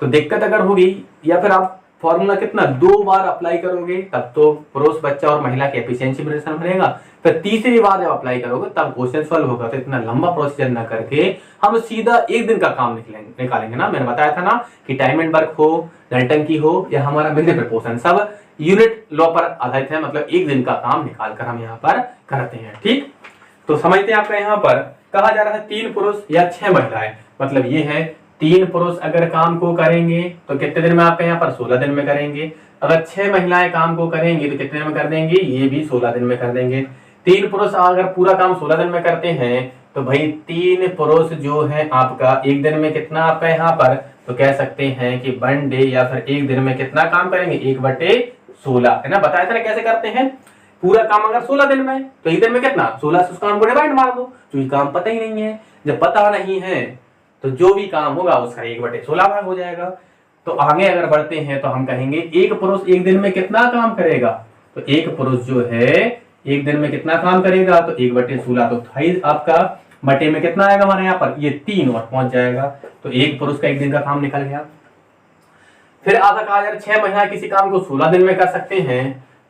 तो दिक्कत अगर होगी, या फिर आप फॉर्मूला कितना 2 बार अप्लाई करोगे तब तो पुरुष, बच्चा और महिला की एफिशिएंसी रिलेशन बनेगा। फिर तीसरी बार जब अप्लाई करोगे तब क्वेश्चन सॉल्व होगा। तो इतना लंबा प्रोसीजर ना करके हम सीधा एक दिन का काम निकालेंगे ना। मैंने बताया था ना कि टाइम एंड वर्क हो, डाल्टन की हो या हमारा मिलने प्रपोर्शन, सब यूनिट लॉ पर आधारित है। मतलब एक दिन का काम निकाल कर हम यहाँ पर करते हैं। ठीक, तो समझते हैं आपका यहाँ पर कहा जा रहा है 3 पुरुष या 6 महिलाएं। मतलब ये है 3 पुरुष अगर काम को करेंगे तो कितने दिन में आपके यहाँ पर 16 दिन में करेंगे। अगर 6 महिलाएं काम को करेंगी तो कितने दिन में कर देंगे, ये भी 16 दिन में कर देंगे। 3 पुरुष अगर पूरा काम 16 दिन में करते हैं तो भाई 3 पुरुष जो है आपका एक दिन में कितना आपका यहाँ पर, तो कह सकते हैं कि 1 डे या फिर एक दिन में कितना काम करेंगे, 1/16, है ना। बताया था ना कैसे करते हैं। पूरा काम अगर 16 दिन में तो एक दिन में कितना 16 से उस काम को डिवाइड मार दो, क्योंकि काम पता ही नहीं है। जब पता नहीं है तो जो भी काम होगा उसका 1/16 भाग हो जाएगा। तो आगे अगर बढ़ते हैं तो हम कहेंगे एक पुरुष एक दिन में कितना काम करेगा। तो एक पुरुष जो है एक दिन में कितना काम करेगा, तो 1/16, तो 28 आपका बटे में कितना आएगा हमारे यहाँ पर, ये 3 और पहुंच जाएगा। तो एक पुरुष का एक दिन का काम निकल गया। फिर आपका कहा जा रहा 6 महीना किसी काम को 16 दिन में कर सकते हैं।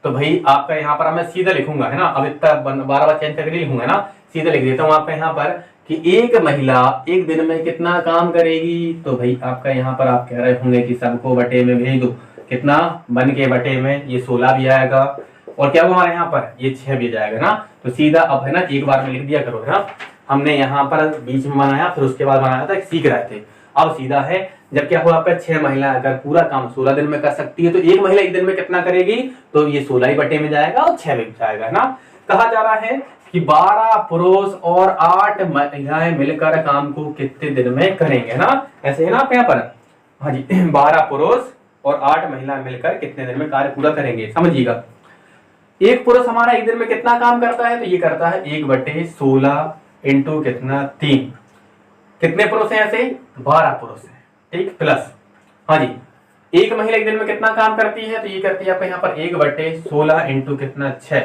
तो भाई आपका यहाँ पर मैं सीधा लिखूंगा, है ना। अब इतना 12 बार चेंज करके लिखूंगा ना, सीधा लिख देता हूँ आपका यहाँ पर कि एक महिला एक दिन में कितना काम करेगी। तो भाई आपका यहाँ पर आप कह रहे होंगे कि सबको बटे में भेज दो, कितना 1 के बटे में ये 16 भी आएगा और क्या हमारे यहाँ पर ये 6 भी जाएगा ना। तो सीधा अब है ना एक बार में लिख दिया करो, है ना। हमने यहाँ पर बीच में बनाया, फिर उसके बाद बनाया था, सीख रहे थे। अब सीधा है जब क्या हुआ आपका 6 महिला अगर पूरा काम 16 दिन में कर सकती है तो एक महिला एक दिन में कितना करेगी, तो ये 16 ही बटे में जाएगा और 6 में जाएगा, है ना। कहा जा रहा है कि 12 पुरुष और 8 महिलाएं मिलकर काम को कितने दिन में करेंगे, ना। ऐसे है ना आप यहाँ पर, हाँ जी 12 पुरुष और 8 महिलाएं मिलकर कितने दिन में कार्य पूरा करेंगे। समझिएगा, एक पुरुष हमारा एक दिन में कितना काम करता है, तो ये करता है 1/16 इंटू कितना 3। कितने पुरुष हैं ऐसे, 12 पुरुष हैं, ठीक, प्लस हाँ जी एक महिला एक दिन में कितना काम करती है, तो ये करती है आपके यहाँ पर 1/16 इंटू कितना 6।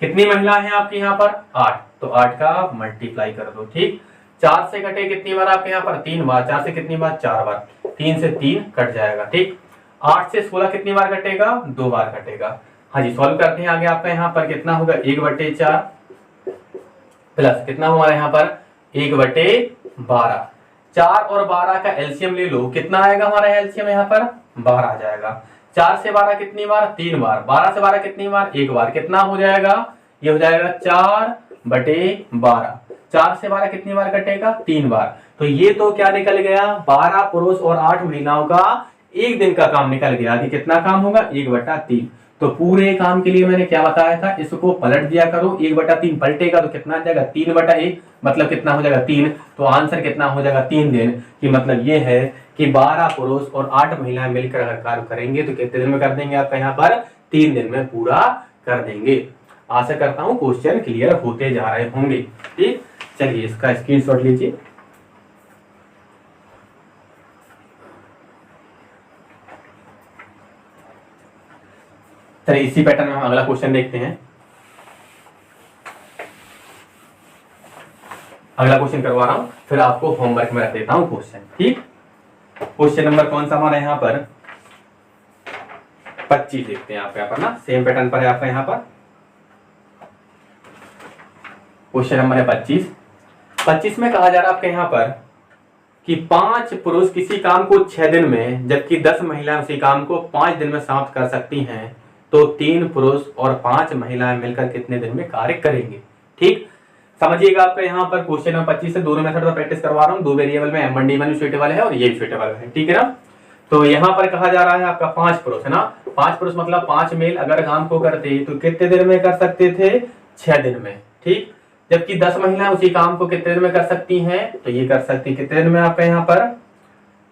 कितनी महिला है आपकी यहाँ पर 8, तो 8 का मल्टीप्लाई कर दो, ठीक। 4 से कटे कितनी बार आपके यहाँ पर 3 बार, 4 से कितनी बार 4 बार, 3 से 3 कट जाएगा, ठीक। 8 से 16 कितनी बार कटेगा, 2 बार कटेगा। हाँ जी सॉल्व करते हैं आगे आपका यहाँ पर कितना होगा 1/4 प्लस कितना हमारे यहाँ पर 1/12। 4 और 12 का एलसीएम ले लो, कितना आएगा हमारा एलसीएम यहाँ पर 12 आ जाएगा। 4 से 12 कितनी बार 3 बार, 12 से 12 कितनी बार 1 बार, कितना हो जाएगा ये हो जाएगा 4 बटे 12। 4 से 12 कितनी बार कटेगा? 3 बार। तो ये तो क्या निकल गया, 12 पुरुष और 8 महिलाओं का एक दिन का काम निकल गया। कि कितना काम होगा? 1/3। तो पूरे काम के लिए मैंने क्या बताया था, इसको पलट दिया करो। 1/3 पलटेगा तो कितना आ जाएगा? 3/1, मतलब कितना हो जाएगा? 3। तो आंसर कितना हो जाएगा? 3 दिन। कि मतलब ये है कि 12 पुरुष और 8 महिलाएं मिलकर अगर कार्य करेंगे तो कितने दिन में कर देंगे आपका यहाँ पर? 3 दिन में पूरा कर देंगे। आशा करता हूं क्वेश्चन क्लियर होते जा रहे होंगे। ठीक, चलिए इसका स्क्रीनशॉट लीजिए। चलिए इसी पैटर्न में हम अगला क्वेश्चन देखते हैं। अगला क्वेश्चन करवा रहा हूं, फिर आपको होमवर्क में रख देता हूं क्वेश्चन। ठीक, क्वेश्चन नंबर कौन सा हमारा यहाँ पर? 25 देखते हैं आपका यहाँ पर ना, सेम पैटर्न पर है आपका यहाँ पर। क्वेश्चन नंबर है 25। 25 में कहा जा रहा है आपके यहाँ पर कि 5 पुरुष किसी काम को 6 दिन में, जबकि 10 महिलाएं उसी काम को 5 दिन में समाप्त कर सकती हैं, तो 3 पुरुष और 5 महिलाएं मिलकर कितने दिन में कार्य करेंगे? ठीक, समझिएगा आपका यहाँ पर क्वेश्चन नंबर 25 से दोनों मेथड पर प्रैक्टिस करवा रहा हूँ। 2 वेरिएबल में M1 D1 भी सुटेबल है और ये भी सुटेबल है। ठीक है ना। तो यहाँ पर कहा जा रहा है आपका 5 पुरुष है ना, 5 पुरुष मतलब 5 मेल अगर काम को करते तो कितने दिन में कर सकते थे? 6 दिन में। ठीक, जबकि 10 महिलाएं उसी काम को कितने दिन में कर सकती हैं? तो ये कर सकती है कितने दिन में आपका यहाँ पर?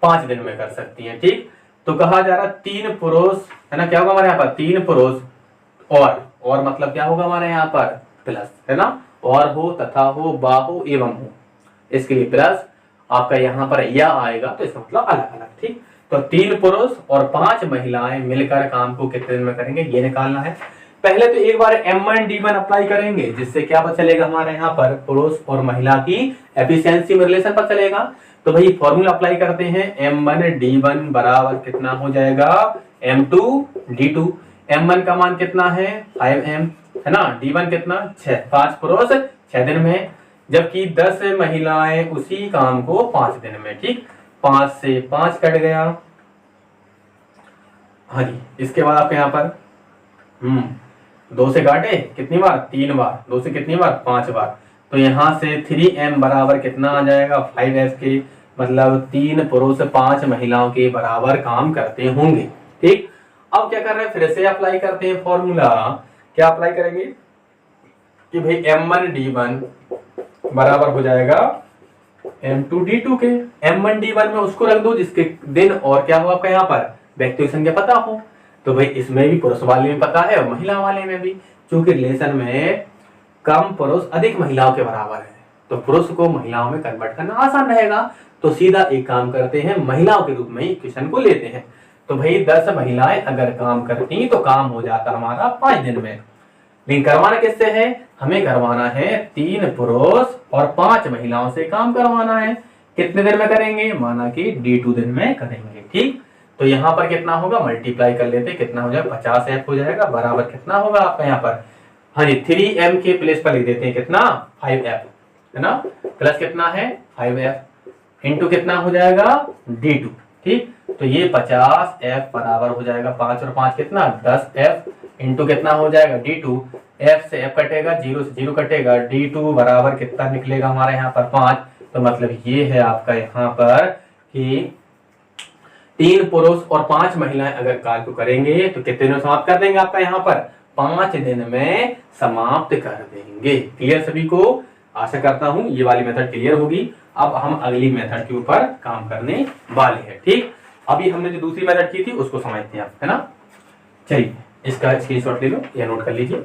5 दिन में कर सकती हैं। ठीक, तो कहा जा रहा 3 पुरुष है ना, क्या होगा हमारे यहाँ पर? 3 पुरुष और मतलब क्या होगा हमारे यहाँ पर? प्लस है ना, और हो, तथा हो, बा हो, एवं हो, इसके लिए प्लस आपका यहाँ पर या आएगा, तो इसका मतलब अलग अलग। ठीक, तो 3 पुरुष और 5 महिलाएं मिलकर काम को कितने दिन में करेंगे, ये निकालना है। पहले तो एक बार M1 D1 अप्लाई करेंगे, जिससे क्या पता चलेगा हमारे यहाँ पर? पुरुष और महिला की एफिशिएंसी में रिलेशन पता चलेगा। तो भाई फॉर्मूला अप्लाई करते हैं। M1 D1 बराबर कितना हो जाएगा? M2 D2। M1 का मान कितना है? 5M है ना, D1 कितना? 6। 5 पुरुष 6 दिन में, जबकि 10 महिलाएं उसी काम को 5 दिन में। ठीक, 5 से 5 कट गया। हाँ जी, इसके बाद आपके यहाँ पर 2 से काटे कितनी बार? 3 बार। 2 से कितनी बार? 5 बार। तो यहां से 3M बराबर कितना आ जाएगा? 5F के, मतलब 3 पुरुष 5 महिलाओं के बराबर काम करते होंगे। ठीक, अब क्या कर रहे हैं? फिर से अप्लाई करते हैं फॉर्मूला। क्या अप्लाई करेंगे कि भाई M1 D1 बराबर हो जाएगा M2 D2 के। M1 D1 में उसको रख दो जिसके दिन और क्या हो आपका यहाँ पर? व्यक्तियों की संख्या पता हो। तो भाई इसमें भी पुरुष वाले में पता है और महिला वाले में भी, क्योंकि रिलेशन में कम पुरुष अधिक महिलाओं के बराबर है, तो पुरुष को महिलाओं में कन्वर्ट करना आसान रहेगा। तो सीधा एक काम करते हैं, महिलाओं के रूप में ही क्वेश्चन को लेते हैं। तो भाई 10 महिलाएं अगर काम करती तो काम हो जाता हमारा 5 दिन में। लेकिन करवाना किससे है? हमें करवाना है 3 पुरुष और 5 महिलाओं से काम करवाना है। कितने दिन में करेंगे? माना कि D2 दिन में करेंगे। ठीक, तो यहाँ पर कितना होगा? मल्टीप्लाई कर लेते, कितना हो जाएगा? 50F हो जाएगा, बराबर कितना होगा आपका यहाँ पर? हाँ जी, 3M के प्लेस पर लिख देते हैं कितना? 5F है ना, प्लस कितना है? 5F इंटू कितना हो जाएगा? D2। ठीक, तो ये 50F बराबर हो जाएगा 5 और 5 कितना? 10F इंटू कितना हो जाएगा? D2। F से F कटेगा, 0 से 0 कटेगा, D2 बराबर कितना निकलेगा हमारे यहाँ पर? 5। तो मतलब ये है आपका यहाँ पर कि 3 पुरुष और 5 महिलाएं अगर कार्य को करेंगे तो कितने दिन में समाप्त कर देंगे? आपका यहाँ पर 5 दिन में समाप्त कर देंगे। क्लियर सभी को? आशा करता हूं ये वाली मेथड क्लियर होगी। अब हम अगली मेथड के ऊपर काम करने वाले हैं। ठीक, अभी हमने जो दूसरी मेथड की थी उसको समझते हैं, है ना। चलिए इसका स्क्रीनशॉट ले लो या नोट कर लीजिए।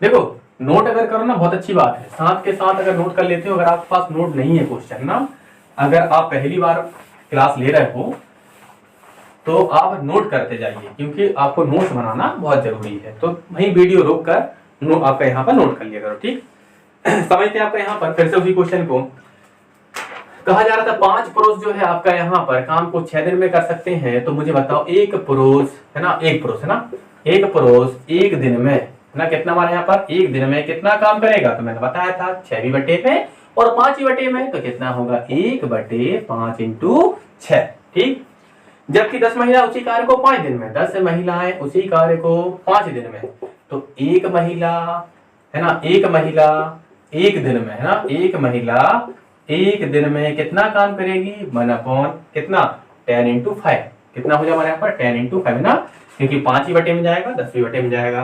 देखो नोट अगर करो ना बहुत अच्छी बात है, साथ के साथ अगर नोट कर लेते हो। अगर आपके पास नोट नहीं है क्वेश्चन ना, अगर आप पहली बार क्लास ले रहे हो तो आप नोट करते जाइए, क्योंकि आपको नोट्स बनाना बहुत जरूरी है। तो वही वीडियो रोक कर आपका यहाँ पर नोट कर लिया करो। ठीक, समझते हैं आपका यहाँ पर फिर से उसी क्वेश्चन को। कहा जा रहा था 5 पुरुष जो है आपका यहाँ पर काम को 6 दिन में कर सकते हैं। तो मुझे बताओ एक पुरुष है ना, एक पुरुष एक दिन में है ना, कितना हमारे यहाँ पर? एक दिन में कितना काम करेगा? तो मैंने बताया था 6 में और 5 में, तो कितना होगा? 1/5 इंटू 6। ठीक, जबकि 10 महिला उसी कार्य को 5 दिन में, 10 महिलाएं उसी कार्य को 5 दिन में, तो एक महिला है ना, एक महिला एक दिन में, है ना, एक महिला एक दिन में कितना काम करेगी, 1 कितना 10 इंटू 5, कितना हो जाए हमारे यहाँ पर 10 इंटू 5, है ना, क्योंकि 5 ही बटे में जाएगा, 10 ही बटे में जाएगा।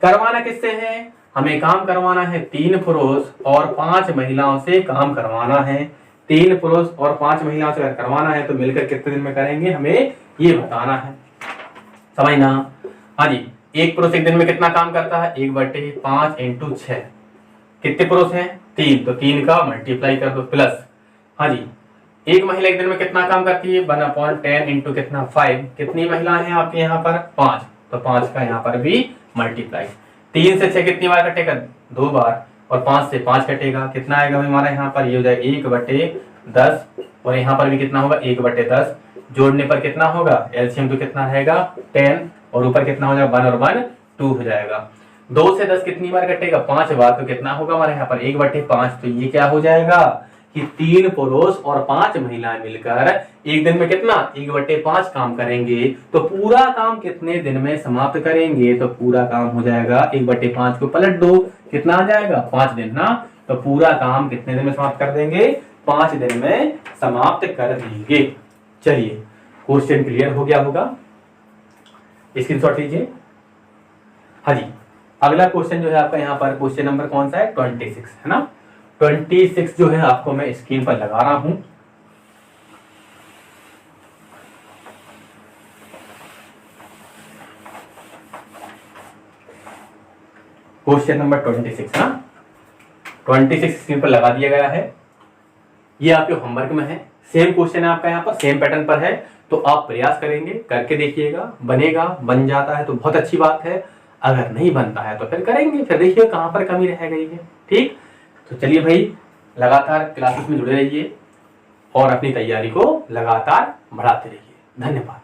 करवाना किससे है, हमें काम करवाना है 3 पुरुष और 5 महिलाओं से काम करवाना है। 3 पुरुष और 5 महिलाओं से अगर करवाना है तो मिलकर कितने दिन में करेंगे, हमें ये बताना है, समझना। हाँ जी, एक पुरुष एक दिन में कितना काम करता है, 1/5 इंटू 6, कितने पुरुष हैं 3, तो 3 का मल्टीप्लाई कर दो प्लस। हाँ जी, एक महिला एक दिन में कितना काम करती है, 1/10 इंटू कितना 5, कितनी महिलाएं हैं आपके यहाँ पर 5, तो 5 का यहाँ पर भी मल्टीप्लाई। 3 से 6 कितनी बार कटेगा, 2 बार, और 5 से 5 कटेगा, कितना आएगा हमारा यहाँ पर, ये हो जाएगा 1/10, और यहाँ पर भी कितना होगा 1/10, जोड़ने पर कितना होगा, एलसीएम तो कितना रहेगा 10, और ऊपर कितना हो जाएगा 1 और 1 2 हो जाएगा। 2 से 10 कितनी बार कटेगा, 5 बार, तो कितना होगा हमारे यहाँ पर 1/5, तो ये क्या हो जाएगा कि 3 पुरुष और 5 महिलाएं मिलकर एक दिन में कितना 1/5 काम करेंगे, तो पूरा काम कितने दिन में समाप्त करेंगे, तो पूरा काम हो जाएगा 1/5 को पलट दो, कितना आ जाएगा 5 दिन ना, तो पूरा काम कितने दिन में समाप्त कर देंगे, 5 दिन में समाप्त कर देंगे। चलिए, क्वेश्चन क्लियर हो गया होगा, स्क्रीनशॉट लीजिए। हाँ जी, अगला क्वेश्चन जो है आपका यहाँ पर क्वेश्चन नंबर कौन सा है, 26, है ना। 26 जो है आपको मैं स्क्रीन पर लगा रहा हूं। क्वेश्चन नंबर 26 ना, 26 स्क्रीन पर लगा दिया गया है। ये आपके होमवर्क में है, सेम क्वेश्चन है आपका यहाँ पर, सेम पैटर्न पर है, तो आप प्रयास करेंगे, करके देखिएगा, बनेगा, बन जाता है तो बहुत अच्छी बात है, अगर नहीं बनता है तो फिर करेंगे, फिर देखिए कहां पर कमी रह गई है। ठीक, तो चलिए भाई, लगातार क्लासेस में जुड़े रहिए और अपनी तैयारी को लगातार बढ़ाते रहिए। धन्यवाद।